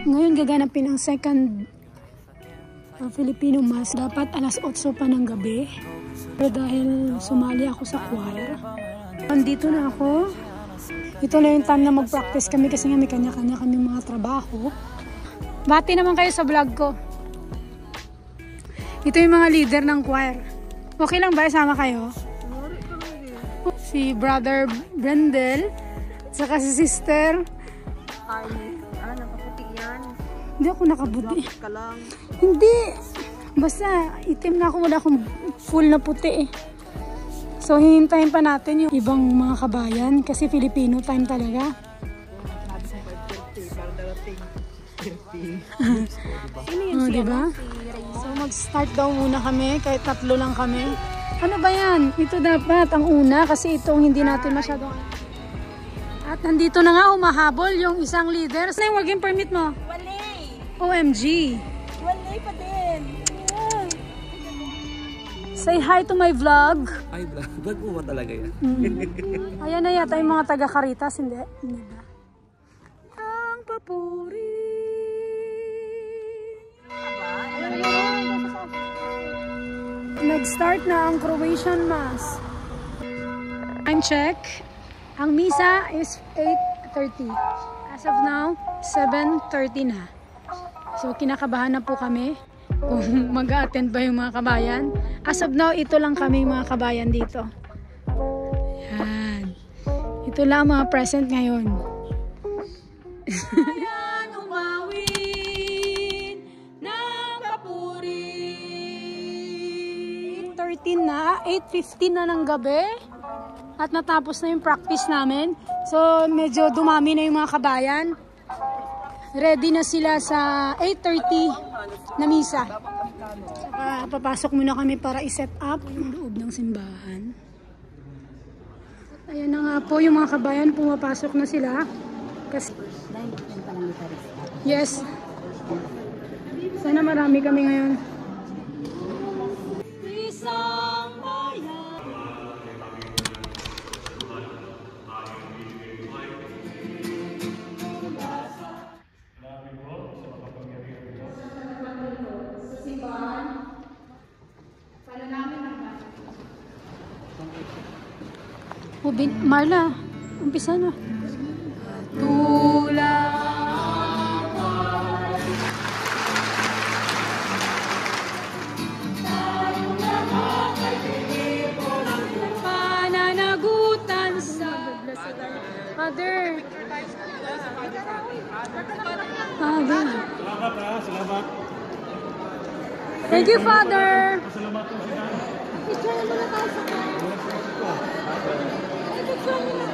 Ngayon gaganapin ang second Filipino Mass. Dapat alas 8 pa ng gabi. Pero dahil sumali ako sa choir, nandito na ako. Ito na yung time na mag-practice kami kasi nga may kanya-kanya kami mga trabaho. Bati naman kayo sa vlog ko. Ito yung mga leader ng choir. Okay lang ba? Sama kayo? Si Brother Brendel, saka si Sister. Nakaputi yan. Hindi ako nakabuti. Ka lang. Hindi. Basta itim na ako. Wala akong full na puti eh. So hihintayin pa natin yung ibang mga kabayan kasi Filipino time talaga. Oh, diba? So mag-start daw muna kami kahit 3 lang kami. Ano ba yan? Ito dapat ang una kasi itong hindi natin masyadong. At nandito na nga humahabol yung isang leader. Saan yung working permit mo? Walay! OMG! Walay pa din! Yeah. Say hi to my vlog. Ay, vlog mo ba talaga yan? Ayan na yata yung mga taga-Caritas, hindi? Hindi ba? Ang papuri. Nag-start na ang Croatian Mass. Time check. Ang misa is 8:30. As of now, 7:30 na. So, kinakabahan na po kami kung mag-a-attend ba yung mga kabayan. As of now, ito lang kami mga kabayan dito. Yan. Ito lang mga present ngayon. Ayan, umawin ng papuri. 8:13 na, 8:15 na ng gabi. At natapos na yung practice namin. So, medyo dumami na yung mga kabayan. Ready na sila sa 8:30 na misa. Saka papasok muna kami para i-set up yung loob ng simbahan. At ayan na nga po yung mga kabayan, pumapasok na sila. Kasi, yes. Sana marami kami ngayon. Isang bayan. Marla, umpisa na. Pananagutan sa Father. Father. Salamat. Thank you, Father. Salamat po sila.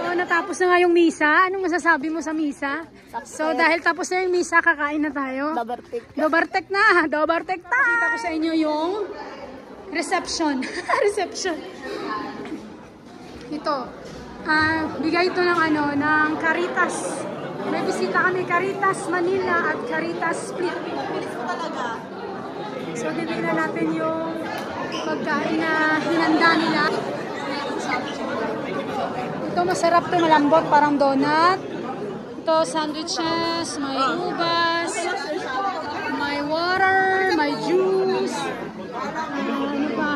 Oh, natapos na nga yung misa. Anong masasabi mo sa misa? So, dahil tapos na yung misa, kakain na tayo. Dobartek na. Dobartek na. Kita ko sa inyo yung reception. Reception. Ito. Bigay ito ng ng Caritas. May bisita kami, Caritas Manila at Caritas Split. So, titignan natin yung pagkain na hinanda nila. Ito masarap to, malambot, parang donut. Ito sandwiches, may ubas, may water, may juice. Ano pa?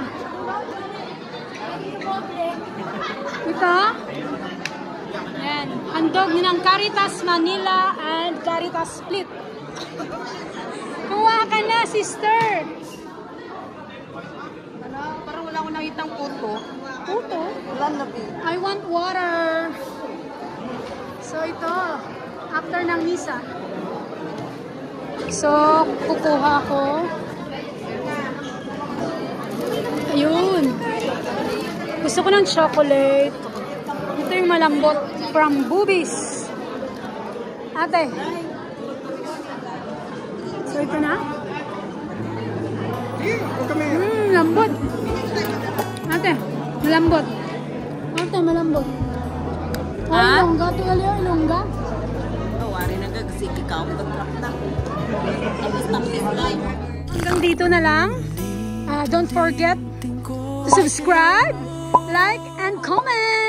Ito. Ayan, handog ng Caritas Manila and Caritas Split. Kuha ka na, sister. Parang wala akong nakitang puto. Puto? Wala na po. I want water. So ito, after ng misa. So, kukuha ako. Ayun. Gusto ko ng chocolate. Ito yung malambot from Boobies. Ate. So ito na. Lambot. Ate, malambot. Ate, malambot. Ha? Ilongga, ito ilongga. Wari na gagsiki ka ang pagtrakta. Tapos live. Hanggang dito na lang. Don't forget to subscribe, like, and comment.